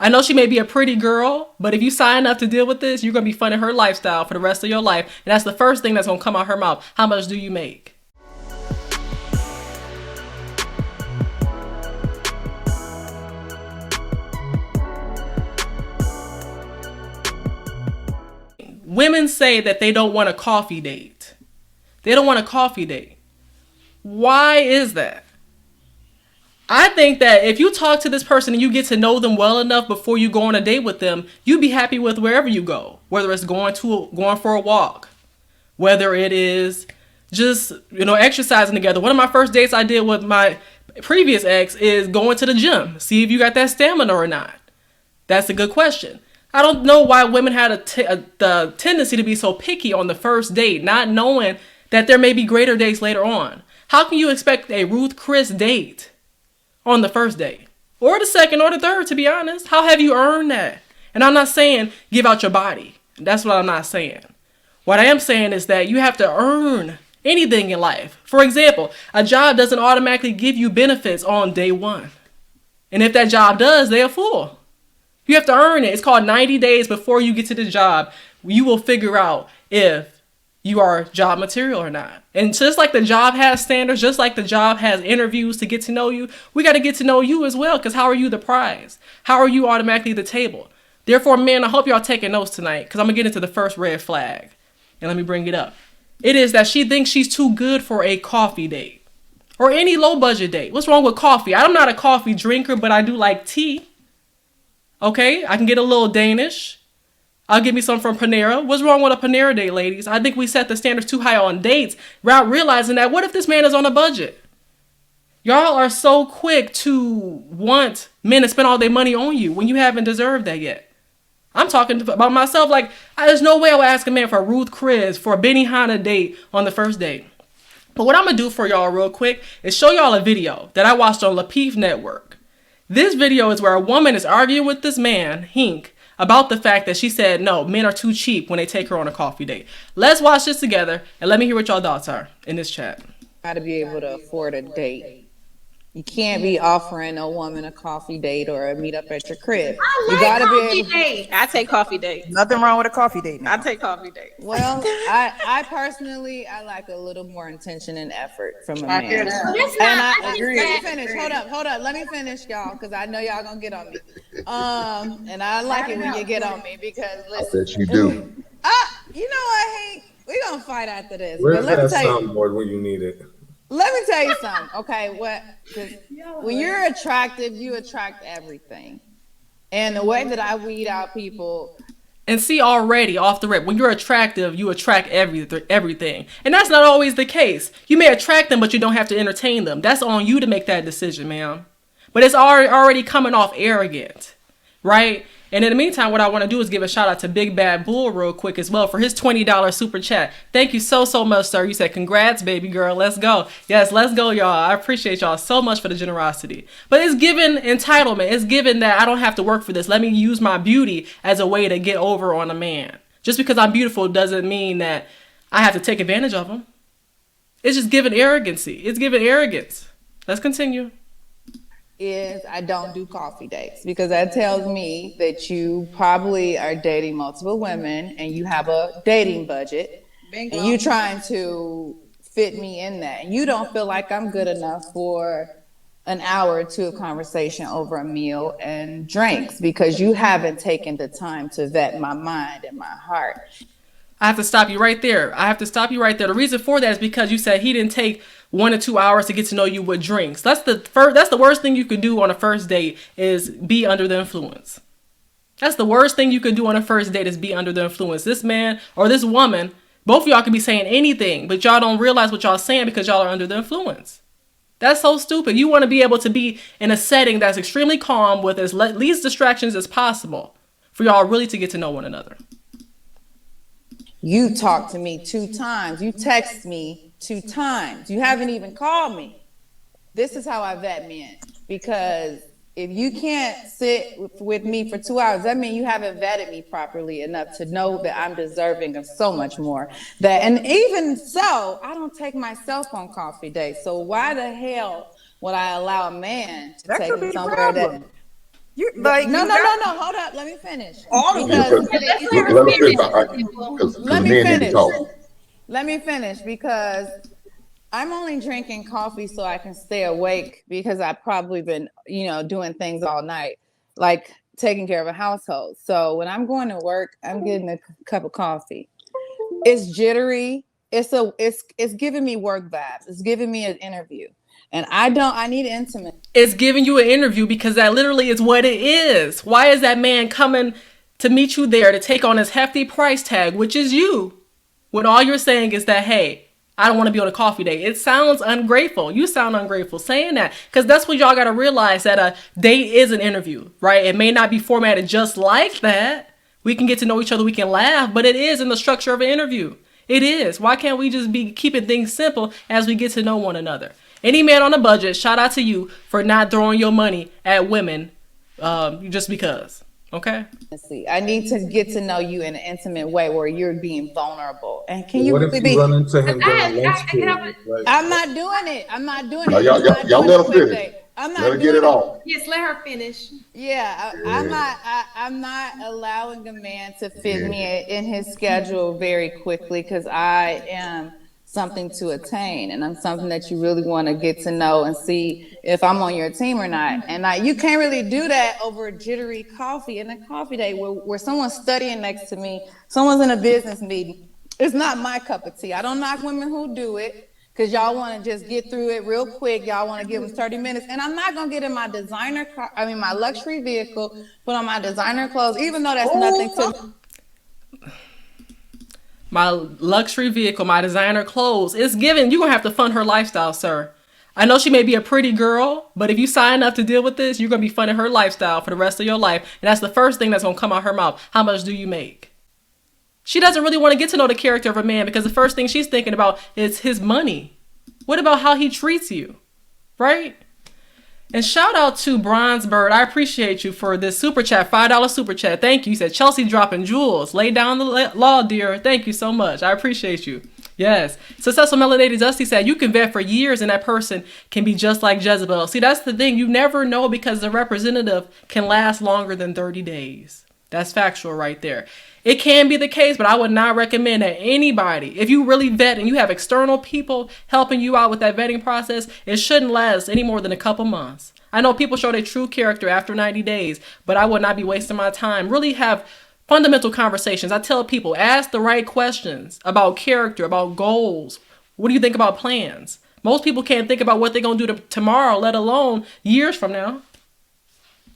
I know she may be a pretty girl, but if you sign up to deal with this, you're going to be funding her lifestyle for the rest of your life. And that's the first thing that's going to come out her mouth. How much do you make? Women say that they don't want a coffee date. They don't want a coffee date. Why is that? I think that if you talk to this person and you get to know them well enough before you go on a date with them, you'd be happy with wherever you go. Whether it's going for a walk, whether it is just, exercising together. One of my first dates I did with my previous ex is going to the gym. See if you got that stamina or not. That's a good question. I don't know why women had the tendency to be so picky on the first date, not knowing that there may be greater dates later on. How can you expect a Ruth Chris date on the first date? Or the second or the third, to be honest? How have you earned that? And I'm not saying give out your body. That's what I'm not saying. What I am saying is that you have to earn anything in life. For example, a job doesn't automatically give you benefits on day one. And if that job does, they're full. You have to earn it. It's called 90 days before you get to the job. You will figure out if you are job material or not. And just like the job has standards, just like the job has interviews to get to know you, we got to get to know you as well. Because how are you the prize? How are you automatically the table? Therefore, men, I hope y'all taking notes tonight, because I'm going to get into the first red flag. And let me bring it up. It is that she thinks she's too good for a coffee date or any low budget date. What's wrong with coffee? I'm not a coffee drinker, but I do like tea. Okay, I can get a little Danish. I'll give me some from Panera. What's wrong with a Panera date, ladies? I think we set the standards too high on dates without realizing that what if this man is on a budget? Y'all are so quick to want men to spend all their money on you when you haven't deserved that yet. I'm talking about myself. Like, there's no way I would ask a man for a Ruth Chris, for a Benihana date on the first date. But what I'm going to do for y'all real quick is show y'all a video that I watched on Lapeef Network. This video is where a woman is arguing with this man, Hink, about the fact that she said, no, men are too cheap when they take her on a coffee date. Let's watch this together and let me hear what y'all thoughts are in this chat. Got to be able to afford a date. You can't be offering a woman a coffee date or a meet up at your crib. I like coffee dates. I take coffee dates. Nothing wrong with a coffee date now. I take coffee dates. Well, I personally, I like a little more intention and effort from a man. And I agree. Let me finish. Hold up. Let me finish, y'all, because I know y'all gonna get on me. And I like it when you get on me because listen. I bet you do. You know what, Hank? We're gonna fight after this. Where's that soundboard when you need it? Let me tell you something, okay? When you're attractive, you attract everything. And the way that I weed out people... And see, already, off the rip, when you're attractive, you attract everything. And that's not always the case. You may attract them, but you don't have to entertain them. That's on you to make that decision, ma'am. But it's already coming off arrogant, right? And in the meantime, what I want to do is give a shout out to Big Bad Bull real quick as well for his $20 super chat. Thank you so much, sir. You said, congrats, baby girl. Let's go. Yes, let's go, y'all. I appreciate y'all so much for the generosity. But it's given entitlement. It's given that I don't have to work for this. Let me use my beauty as a way to get over on a man. Just because I'm beautiful doesn't mean that I have to take advantage of him. It's just given arrogancy. It's given arrogance. Let's continue. Is I don't do coffee dates because that tells me that you probably are dating multiple women and you have a dating budget. Bingo. And you trying to fit me in that. And you don't feel like I'm good enough for an hour or two of conversation over a meal and drinks because you haven't taken the time to vet my mind and my heart. I have to stop you right there. The reason for that is because you said he didn't take 1 or 2 hours to get to know you with drinks. That's the worst thing you could do on a first date is be under the influence. That's the worst thing you could do on a first date is be under the influence. This man or this woman, both of y'all could be saying anything, but y'all don't realize what y'all saying because y'all are under the influence. That's so stupid. You want to be able to be in a setting that's extremely calm with as least distractions as possible for y'all really to get to know one another. You talked to me 2 times. You text me 2 times. You haven't even called me. This is how I vet men. Because if you can't sit with me for 2 hours, that means you haven't vetted me properly enough to know that I'm deserving of so much more. And even so, I don't take myself on coffee dates. So why the hell would I allow a man to take me somewhere that... You like No, you no, got no, no. Hold up. Let me finish. all of Yeah, it. Because let us finish, because let me men need to finish. talk. Let me finish because I'm only drinking coffee so I can stay awake because I've probably been, doing things all night, like taking care of a household. So when I'm going to work, I'm getting a cup of coffee. It's jittery. It's giving me work vibes. It's giving me an interview. And I need intimate. It's giving you an interview because that literally is what it is. Why is that man coming to meet you there to take on his hefty price tag, which is you, when all you're saying is that, hey, I don't want to be on a coffee date? It sounds ungrateful. You sound ungrateful saying that, because that's what y'all got to realize, that a date is an interview, right? It may not be formatted just like that. We can get to know each other, we can laugh, but it is in the structure of an interview. It is. Why can't we just be keeping things simple as we get to know one another? Any man on a budget, shout out to you for not throwing your money at women just because. Okay? I need to get to know you in an intimate way where you're being vulnerable. And can But you what if really you be? run into him during lunch period? Like, I'm not doing it. I'm not doing Now, it. y'all, I'm y'all, not y'all doing let a her quick finish. date. I'm Let not her get doing it it. off. Yes, let her finish. Yeah, I'm not allowing a man to fit me in his schedule very quickly because I am something to attain, and I'm something that you really want to get to know and see if I'm on your team or not. And you can't really do that over a jittery coffee and a coffee date where someone's studying next to me, someone's in a business meeting. It's not my cup of tea. I don't knock women who do it, because y'all want to just get through it real quick. Y'all want to give them 30 minutes. And I'm not going to get in my my luxury vehicle, put on my designer clothes, even though that's nothing to My luxury vehicle, my designer clothes. It's given. You're going to have to fund her lifestyle, sir. I know she may be a pretty girl, but if you sign up to deal with this, you're going to be funding her lifestyle for the rest of your life. And that's the first thing that's going to come out her mouth. How much do you make? She doesn't really want to get to know the character of a man because the first thing she's thinking about is his money. What about how he treats you? Right? And shout out to Bronze Bird. I appreciate you for this super chat, $5 super chat. Thank you. You said Chelsea dropping jewels. Lay down the law, dear. Thank you so much. I appreciate you. Yes. Successful Melanated Dusty said, you can vet for years and that person can be just like Jezebel. See, that's the thing. You never know because the representative can last longer than 30 days. That's factual right there. It can be the case, but I would not recommend that anybody, if you really vet and you have external people helping you out with that vetting process, it shouldn't last any more than a couple months. I know people show their true character after 90 days, but I would not be wasting my time. Really have fundamental conversations. I tell people, ask the right questions about character, about goals. What do you think about plans? Most people can't think about what they're going to do tomorrow, let alone years from now.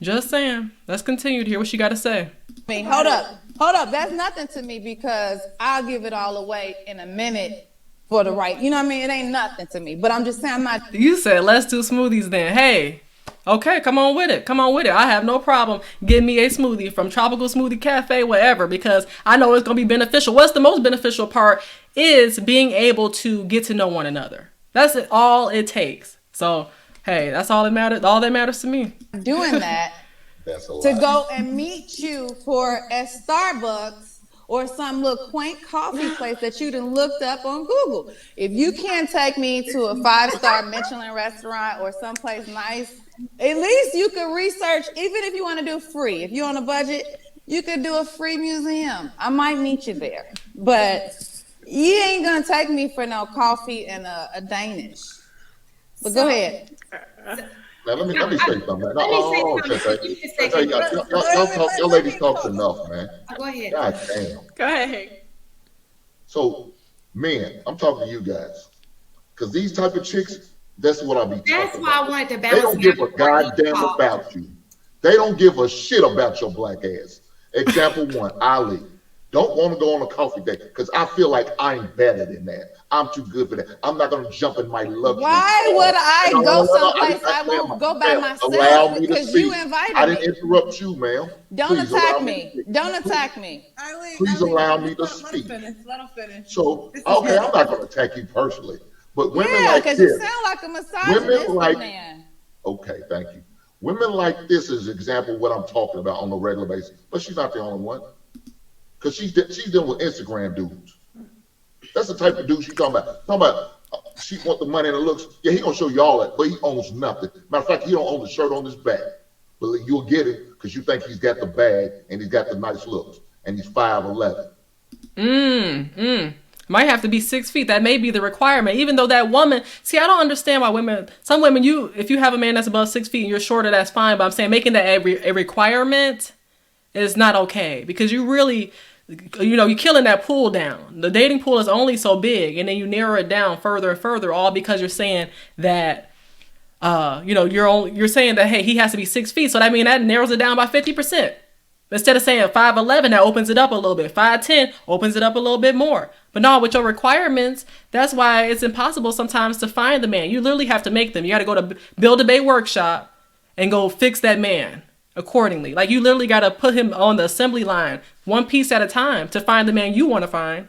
Just saying. Let's continue to hear what she got to say. Hold up. That's nothing to me because I'll give it all away in a minute for the right. You know what I mean? It ain't nothing to me. But I'm just saying I'm not. You said, let's do smoothies then. Hey, okay, come on with it. Come on with it. I have no problem getting me a smoothie from Tropical Smoothie Cafe, whatever, because I know it's going to be beneficial. What's the most beneficial part is being able to get to know one another. That's all it takes. So, hey, that's all that matters. All that matters to me. Doing that to go and meet you for a Starbucks or some little quaint coffee place that you done looked up on Google. If you can't take me to a 5-star Michelin restaurant or someplace nice, at least you could research, even if you want to do free. If you're on a budget, you could do a free museum. I might meet you there. But you ain't going to take me for no coffee and a Danish. But go ahead. Now, let me say something, man. Hold on, y'all ladies talk enough, man. Go ahead. God damn. Go ahead. So, men, I'm talking to you guys. Because these type of chicks, that's what I be talking That's why about. I wanted to They balance. don't give a goddamn about you. They don't give a shit about your black ass. Example one, Ali. Don't want to go on a coffee date because I feel like I'm better than that. I'm too good for that. I'm not going to jump in my luxury. Why would I go someplace I won't go by myself? Allow me to Because speak. you invited I me. didn't interrupt you, ma'am. Don't Please attack allow me. to speak. Don't attack me. Please allow me to speak. Let him finish. So, okay, I'm not going to attack you personally. But women Yeah, like because you this, sound like a misogynistic man. okay, thank you. Women like this is an example of what I'm talking about on a regular basis. But she's not the only one. Because she's dealing with Instagram dudes. That's the type of dude she's talking about. She want the money and the looks. Yeah, he gonna show y'all that, but he owns nothing. Matter of fact, he don't own the shirt on his back. But you'll get it because you think he's got the bag and he's got the nice looks and he's 5'11". Might have to be 6 feet. That may be the requirement. Even though that woman, see, I don't understand why women, some women, if you have a man that's above 6 feet and you're shorter, that's fine. But I'm saying making that a requirement is not okay, because you really, you're killing that pool down. The dating pool is only so big, and then you narrow it down further and further, all because you're saying that, you're saying that, hey, he has to be 6 feet. So that means that narrows it down by 50%. Instead of saying 5'11", that opens it up a little bit. 5'10" opens it up a little bit more. But no, with your requirements, that's why it's impossible sometimes to find the man. You literally have to make them. You got to go to Build a Bay workshop and go fix that man accordingly. Like, you literally got to put him on the assembly line, one piece at a time, to find the man you want to find.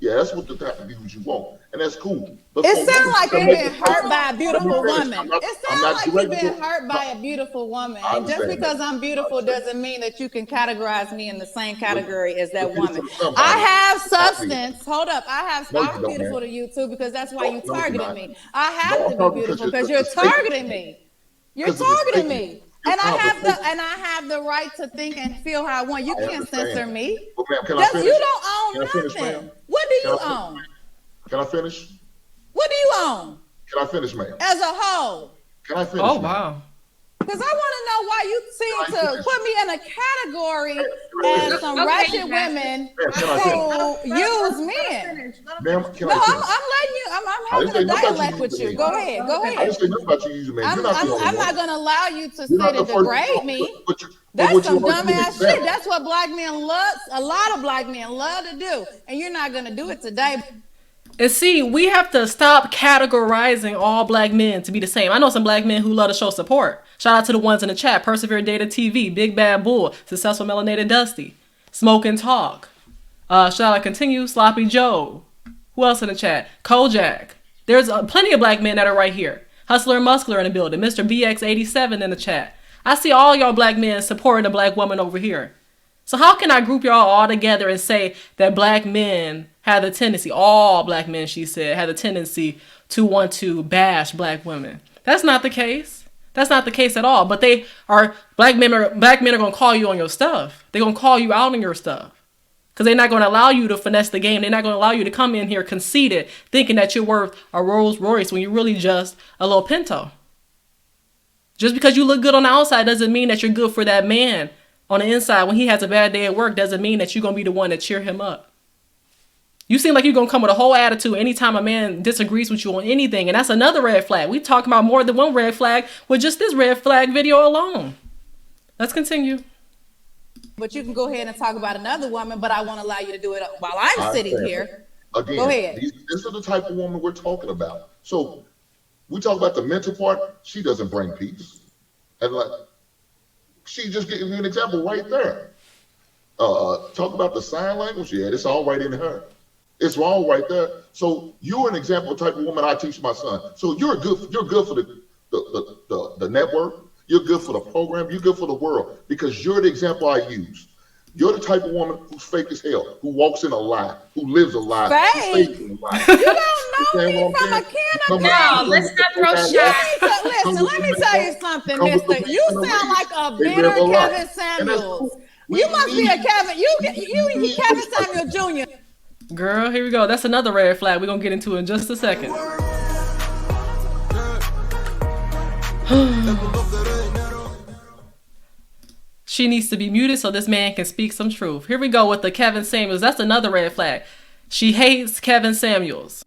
Yeah, that's what the type of views you want, and that's cool. But it sounds like you're being hurt by a beautiful woman. It sounds like you're being hurt by a beautiful woman. And just because I'm beautiful doesn't mean that you can categorize me in the same category as that woman. I have substance. Hold up. I'm beautiful to you too, because that's why you targeted me. I have to be beautiful because you're targeting me. You're targeting me. And I have the right to think and feel how I want. You can't censor me. You don't own nothing. What do you own? Can I finish? What do you own? Can I finish, ma'am? As a whole. Can I finish? Oh, wow. Because I want to know why you seem to put me in a category as some ratchet women who use men. Ma'am, I'm letting you. I'm having a dialect with you. Go ahead. I didn't say nothing about you using men. I'm not going to allow you to sit and degrade me. That's some dumbass shit. That's what black men love. A lot of black men love to do, and you're not going to do it today. And see, we have to stop categorizing all black men to be the same. I know some black men who love to show support. Shout out to the ones in the chat. Persevere Data TV, Big Bad Bull, Successful Melanated Dusty, Smoke and Talk. Shall I continue? Sloppy Joe. Who else in the chat? Kojak. There's plenty of black men that are right here. Hustler and Muscular in the building. Mr. BX87 in the chat. I see all y'all black men supporting a black woman over here. So how can I group y'all all together and say that black men have the tendency, all black men, she said, have the tendency to want to bash black women? That's not the case. That's not the case at all. But they are, black men are going to call you on your stuff. They're going to call you out on your stuff. Because they're not going to allow you to finesse the game. They're not going to allow you to come in here conceited, thinking that you're worth a Rolls Royce when you're really just a little Pinto. Just because you look good on the outside doesn't mean that you're good for that man on the inside. When he has a bad day at work, doesn't mean that you're going to be the one to cheer him up. You seem like you're going to come with a whole attitude anytime a man disagrees with you on anything. And that's another red flag. We talk about more than one red flag with just this red flag video alone. Let's continue. But you can go ahead and talk about another woman, but I won't allow you to do it while I'm sitting here. Again, go ahead. This is the type of woman we're talking about. So we talk about the mental part. She doesn't bring peace. And like, she just gave you an example right there. Talk about the sign language. Yeah, it's all right in her. It's wrong right there. So you're an example of the type of woman I teach my son. So you're good for the network. You're good for the program. You're good for the world because you're the example I use. You're the type of woman who's fake as hell, who walks in a lie, who lives a lie. Fake? You don't know me from a can of no, let's not throw shots. Listen, let me tell you something, mister. You sound like a bitter Kevin Samuels. You must be a Kevin. You Kevin Samuel Jr. Girl, here we go. That's another red flag we're going to get into in just a second. She needs to be muted so this man can speak some truth. Here we go with the Kevin Samuels. That's another red flag. She hates Kevin Samuels.